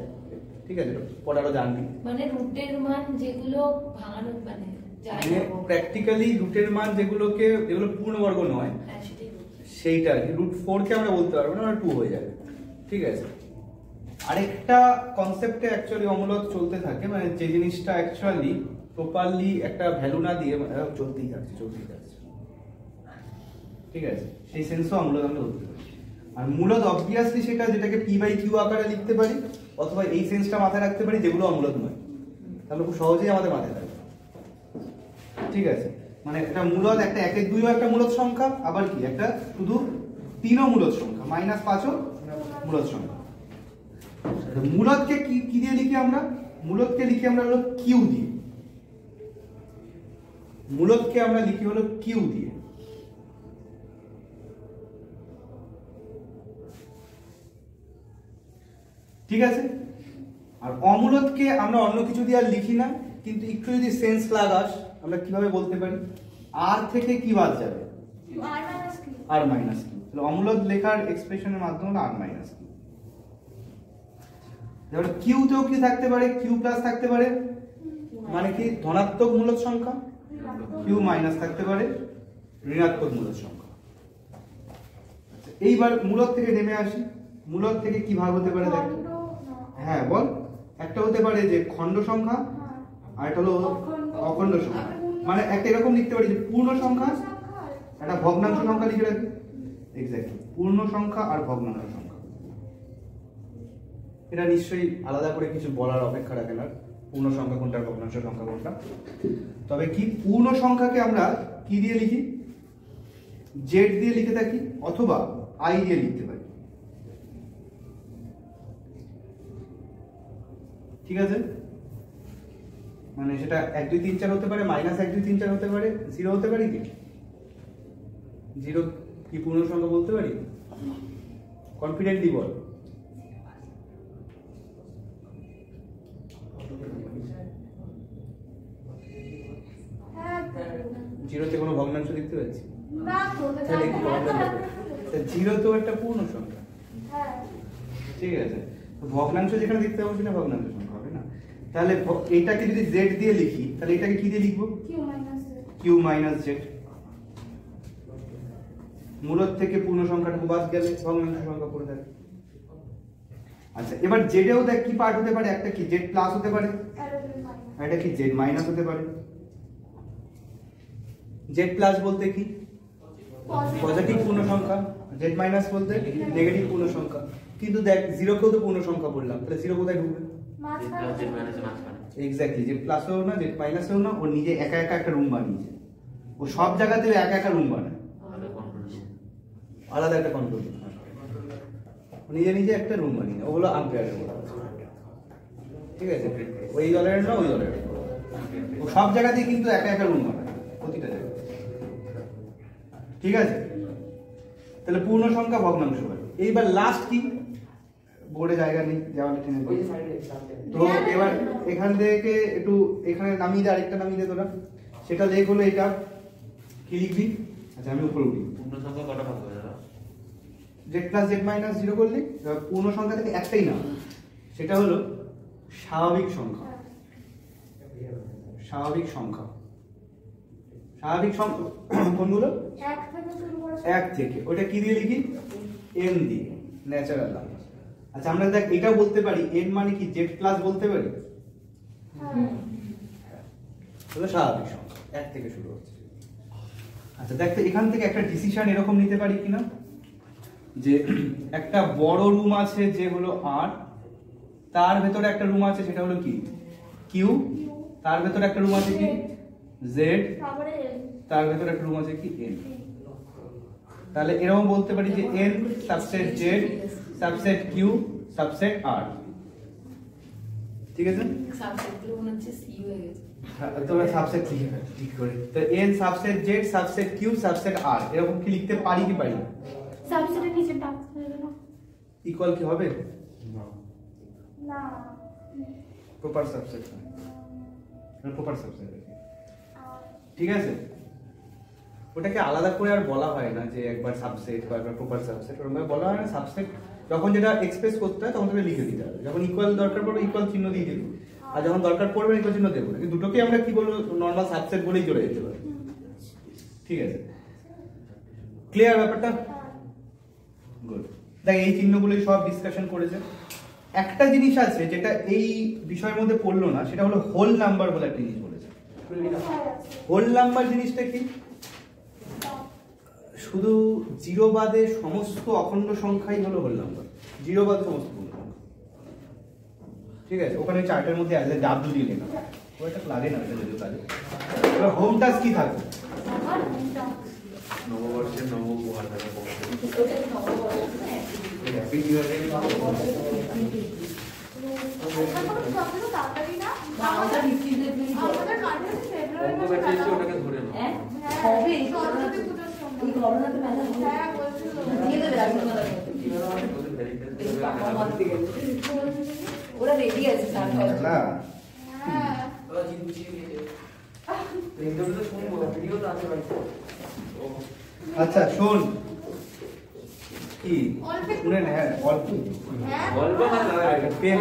ঠিক আছে, পরে আরো জানবি। মানে রুটের মান যেগুলো ভাঙানো, মানে প্র্যাকটিক্যালি রুটের মান যেগুলো পূর্ণবর্গ নয়, সেইটা আর কি। √4 কে আমরা বলতে পারবো না, 2 হয়ে যাবে। ঠিক আছে, আরেকটা কনসেপ্টে অ্যাকচুয়ালি অমূলদ চলতে থাকে, মানে যে জিনিসটা অ্যাকচুয়ালি প্রপারলি একটা ভ্যালু না দিয়ে চলতেই থাকছে। ঠিক আছে, সেই সেন্সও অমূলদ আমরা ধরতে পারি। আর মূলদ অবভিয়াসলি সেটা যেটাকে p/q আকারে লিখতে পারি, অথবা এই সেন্সটা মাথায় রাখতে পারি যেগুলো অমূলদ নয়, তাহলে খুব সহজেই আমাদের মাথায় থাকবে। ঠিক আছে, মানে এটা মূলদ, একটা 1 2 একটা মূলদ সংখ্যা, আবার কি একটা শুধু 3ও মূলদ সংখ্যা, -5ও মূলদ সংখ্যা। মূলদকে কি দিয়ে লিখি আমরা? মূলদকে লিখি আমরা হলো কিউ দিয়ে। মূলদকে আমরা লিখি হলো কিউ দিয়ে। ঠিক আছে। আর অমূলদকে আমরা অন্য কিছু দিয়ে আর লিখি না, কিন্তু একটু যদি সেন্স লাগাস আমরা কিভাবে বলতে পারি, আর থেকে কি বাদ যাবে, আর মাইনাস কিউ। আর মাইনাস কিউ। তাহলে অমূলদ লেখার এক্সপ্রেশনের মাধ্যমে হলো আর মাইনাস কিউ। এবার কিউতেও কি থাকতে পারে, কিউ প্লাস থাকতে পারে, মানে কি ধনাত্মক মূলদ সংখ্যা, কিউ মাইনাস থাকতে পারে ঋণাত্মক মূলদ সংখ্যা। আচ্ছা, এইবার মূলদ থেকে নেমে আসি। মূলদ থেকে কি ভাগ হতে পারে দেখ। হ্যাঁ বল। একটা হতে পারে যে খণ্ড সংখ্যা, আর একটা হলো অখণ্ড সংখ্যা। মানে একটা এরকম লিখতে পারি যে পূর্ণ সংখ্যা, একটা ভগ্নাংশ সংখ্যা লিখে রাখি। এক্স্যাক্টলি, পূর্ণ সংখ্যা আর ভগ্নাংশ সংখ্যা। এটা নিশ্চয়ই আলাদা করে কিছু বলার অপেক্ষা রাখে না, পূর্ণ সংখ্যা কোনটা আর ভগ্নাংশ সংখ্যা কোনটা। তবে কি পূর্ণ সংখ্যাকে আমরা কি দিয়ে লিখি, জেড দিয়ে লিখে থাকি অথবা আই দিয়ে লিখতে পারি। ঠিক আছে, মানে সেটা 1 2 3 4 হতে পারে, মাইনাস 1 2 3 4 হতে পারে, 0 হতে পারে। কি 0 কি পূর্ণ সংখ্যা বলতে পারি? কনফিডেন্টলি বল। হ্যাঁ, 0 তে কোনো ভগ্নাংশ দেখতে পাচ্ছি না তো, তাহলে কি ভগ্নাংশ? 0 তো একটা পূর্ণ সংখ্যা। হ্যাঁ, ঠিক আছে, তো ভগ্নাংশ যেখানে দেখতে পাবো সেটা ভগ্নাংশ সংখ্যা হবে না। তাহলে এটাকে যদি জেড দিয়ে লিখি, তাহলে এটাকে কি দিয়ে লিখবো? Q minus Q minus Z. মূলদ থেকে পূর্ণ সংখ্যাটুকু বাদ গেলে ভগ্নাংশ সংখ্যা পড়ে যাবে। আচ্ছা, এবার জেডেও দেখ কি পার্ট হতে পারে, একটা কি জেড প্লাস হতে পারে, আর এটা কি জেড মাইনাস হতে পারে। জেড প্লাস বলতে কি পজিটিভ পূর্ণ সংখ্যা, জেড মাইনাস বলতে নেগেটিভ পূর্ণ সংখ্যা। কিন্তু দেখ 0 কেও তো পূর্ণ সংখ্যা বললাম, তাহলে 0 কোথায় ঢুকবে? এক্স্যাক্টলি, জেড প্লাসও না জেড মাইনাসও না, ও নিজে একা একা একটা রুম বানিয়েছে। ও সব জায়গাতে একা একা রুম বানায়, আলাদা একটা কন্ট্রোল। নিজে নিজে একটা রুম বানিয়ে, ওগুলো আম্পায়ার। ঠিক আছে, ওই দলের না ওই দলের, ও সব জায়গাতে কিন্তু একা একা রুম বানায়, প্রতিটা জায়গায়। ঠিক আছে, তাহলে পূর্ণ সংখ্যা ভগ্নাংশ হয়। এইবার লাস্ট কি, বোর্ডে জায়গা নেই, দেওয়ালে টেনে দিই। তো এবার এখান থেকে একটু এখানে নামিয়ে দে, আরেকটা নামিয়ে দে তোরা। সেটা লেখ হলো এটা, কি লিখবি? আচ্ছা আমি উপরে উঠি। পূর্ণ সংখ্যা কটা ভাগ হবে দাদা? জেড প্লাস জেড মাইনাস 0 করলে পূর্ণ সংখ্যা থেকে একটাই না, সেটা হলো স্বাভাবিক সংখ্যা। স্বাভাবিক সংখ্যা, স্বাভাবিক সংখ্যা কোনগুলো? 1 থেকে শুরু করে 1 থেকে। ওটা কি দিয়ে লিখি? n দিয়ে, ন্যাচারাল নাম্বার। আচ্ছা আমরা দেখ এটাও বলতে পারি n মানে কি জেড প্লাস বলতে পারি, হলো স্বাভাবিক সংখ্যা, 1 থেকে শুরু হচ্ছে। আচ্ছা দেখ তো এখান থেকে একটা ডিসিশন এরকম নিতে পারি কিনা, যে একটা বড় রুম আছে যে হলো r, তার ভেতরে একটা রুম আছে সেটা হলো কি q, তার ভেতরে একটা রুম আছে কি z, তারপরে তার ভেতরে একটা রুম আছে কি n। তাহলে এরকম বলতে পারি যে n subset z subset q subset r। ঠিক আছে, সাবজেক্টগুলো মনে হচ্ছে সি হয়ে গেছে। তোমরা সাবসেট ঠিক করে, তো n subset z subset q subset r এরকম কি লিখতে পারি কি পারি না? সাবসেটের নিচে টাচ করে দাও। ইকুয়াল কি হবে? না, প্রপার সাবসেট, প্রপার সাবসেট। ঠিক আছে, ওটাকে আলাদা করে আর বলা হয় না যে একবার সাবসেট বা একবার প্রপার সাবসেট, ওরকম বলা হয় না। সাবসেট যখন যেটা এক্সপ্রেস করতে হয় তখন তুমি লিখে দিতে হবে, যখন ইকুয়াল দরকার পড়বে ইকুয়াল চিহ্ন দিয়ে দেবো, আর যখন দরকার পড়বে ইকুয়াল চিহ্ন দেবো না। কিন্তু দুটোকে আমরা কি বলবো, নর্মাল সাবসেট বলেই চলে যেতে পারি। ঠিক আছে, ক্লিয়ার ব্যাপারটা? গুড। দেখ এই চিহ্নগুলোই সব ডিসকাশন করেছে। একটা জিনিস আছে যেটা এই বিষয়ের মধ্যে পড়লো না, সেটা হলো হোল নাম্বার বলে একটা জিনিস বলেছে। হোল নাম্বার জিনিসটা কি? শুধু 0 বাদে সমস্ত অখণ্ড সংখ্যাই হলো হোল নাম্বার, 0 বাদে সমস্ত পূর্ণ সংখ্যা। ঠিক আছে, ওখানে চার্টের মধ্যে আছে ডাব্লিউ দিয়ে লেখা, ওটা লাগে না, এটা যদিও কাজে। এবার হোম টাস্ক কি থাকবে? নববর্ষের নবউপহার থাকে। ওটা কি নববর্ষ? Happy new year. তাড়াতাড়ি না, না ওটা 15 এপ্রিল। আমাদের কাছে ফেব্রুয়ারি ওটাকে ধরে নাও। হ্যাঁ হবে এই সরস্বতী পুজোর সময়। এই করোনাতে মেলা হবে। হ্যাঁ বলছিল। দিয়ে দেবে রাখবে মেলা। কিভাবে আমাদের ভেরিফাই এই পাকা মারতে গেছে। ওরা রেডি আছে স্যার না হ্যাঁ আচ্ছা শোন কি অল্প একটু। শুনে না অল্প হ্যাঁ গল্প ভালো লাগে পেন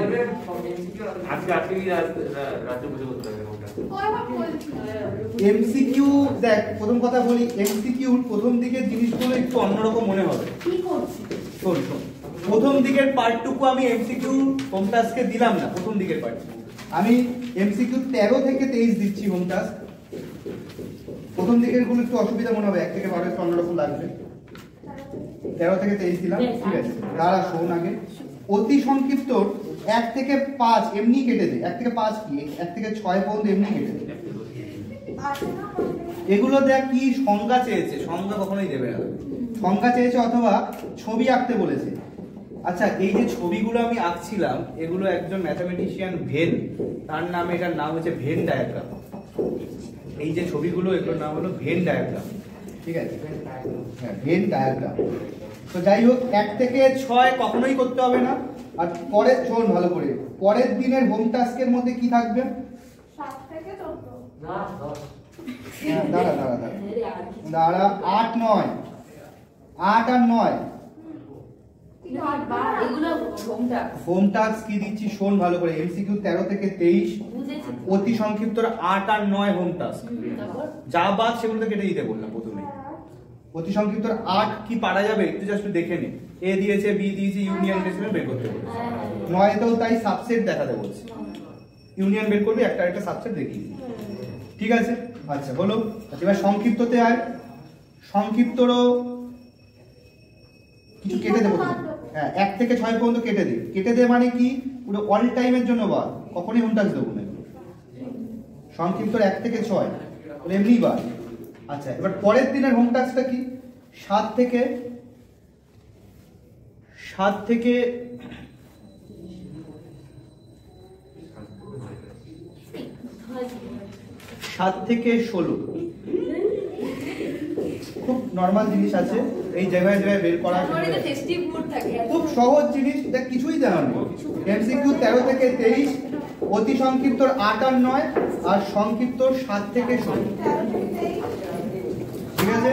আজকে আজকে কি রাজ্য পুজো করতে হবে ওটা ওরা বলছি এমসিকিউ দেখ প্রথম কথা বলি এমসিকিউ প্রথম দিকের জিনিসগুলো একটু অন্যরকম মনে হবে কি করছি শোন শোন প্রথম দিকের পার্টটুকু আমি এমসিকিউ হোম টাস্কে দিলাম না প্রথম দিকের পার্ট আমি এমসিকিউ 13 থেকে 23 দিচ্ছি হোম টাস্ক প্রথম দিকের গুলো একটু অসুবিধা মনে হবে 1 থেকে 12 একটু অন্যরকম লাগবে 13 থেকে 23 দিলাম ঠিক আছে দাঁড়া শোন আগে অতি সংক্ষিপ্ত 1 থেকে 5 এমনি কেটে দে 1 থেকে 5 কি 1 থেকে 6 পর্যন্ত এমনি কেটে দে আছে না এগুলো দেখ কি সংজ্ঞা চেয়েছে সংজ্ঞা কখনোই দেবে না সংজ্ঞা চেয়েছে অথবা ছবি আঁকতে বলেছে আচ্ছা এই যে ছবিগুলো আমি আঁকছিলাম এগুলো একজন ম্যাথমেটিশিয়ান ভেন তার নাম এটার নাম হচ্ছে ভেন ডায়াগ্রাম এই যে ছবিগুলো এগুলোর নাম হলো ভেন ডায়াগ্রাম ঠিক আছে হ্যাঁ ভেন ডায়াগ্রাম তো যাই হোক 1 থেকে 6 কখনোই করতে হবে না আর পরে শোন ভালো করে পরের দিনের হোম টাস্কের মধ্যে কি থাকবে 7 থেকে 14 না 10 হ্যাঁ, দাঁড়া দাঁড়া 8 9 8 আর 9 এগুলো হোমটা হোম টাস্ক কি দিচ্ছি শোন ভালো করে এমসিকিউ 13 থেকে 23 বুঝেছি অতি সংক্ষিপ্ত 8 আর 9 হোম টাস্ক তারপর যা বাদ সেগুলো কেটে দিতে বললাম প্রথমে অতি সংক্ষিপ্ত 8 কি পারা যাবে একটু জাস্ট দেখে নে এ দিয়েছে বি দিয়েছে ইউনিয়ন বের করতে বলেছে হ্যাঁ 9 তেও তাই সাবসেট দেখাতে বলছে ইউনিয়ন বের করবি একটা একটা সাবসেট দেখিয়ে দিবি। ঠিক আছে আচ্ছা হলো আচ্ছা এবার সংক্ষিপ্ততে আয় সংক্ষিপ্তরও কিছু কেটে দেবো তোকে। হ্যাঁ 1 থেকে 6 পর্যন্ত কেটে দে মানে কি পুরো অল টাইমের জন্য বাদ কখনই হোম টাস্ক দেবো না সংক্ষিপ্ত 1 থেকে 6 বলে এমনি বাদ আচ্ছা এবার পরের দিনের হোম টাস্কটা কি 7 থেকে 16 খুব নরমাল জিনিস আছে এই জায়গায় বের করা তারপরে তো ফেস্টিভ মুড থাকে খুব সহজ জিনিস দেখ কিছুই জানা নেই এমসিকিউ 13 থেকে 23 অতি সংক্ষিপ্ত 8 আর 9 আর সংক্ষিপ্ত 7 থেকে 16 13 থেকে 23 ঠিক আছে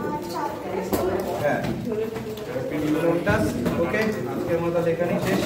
আর 7 থেকে 16 হ্যাঁ ওকে আজকের মতো এখানেই শেষ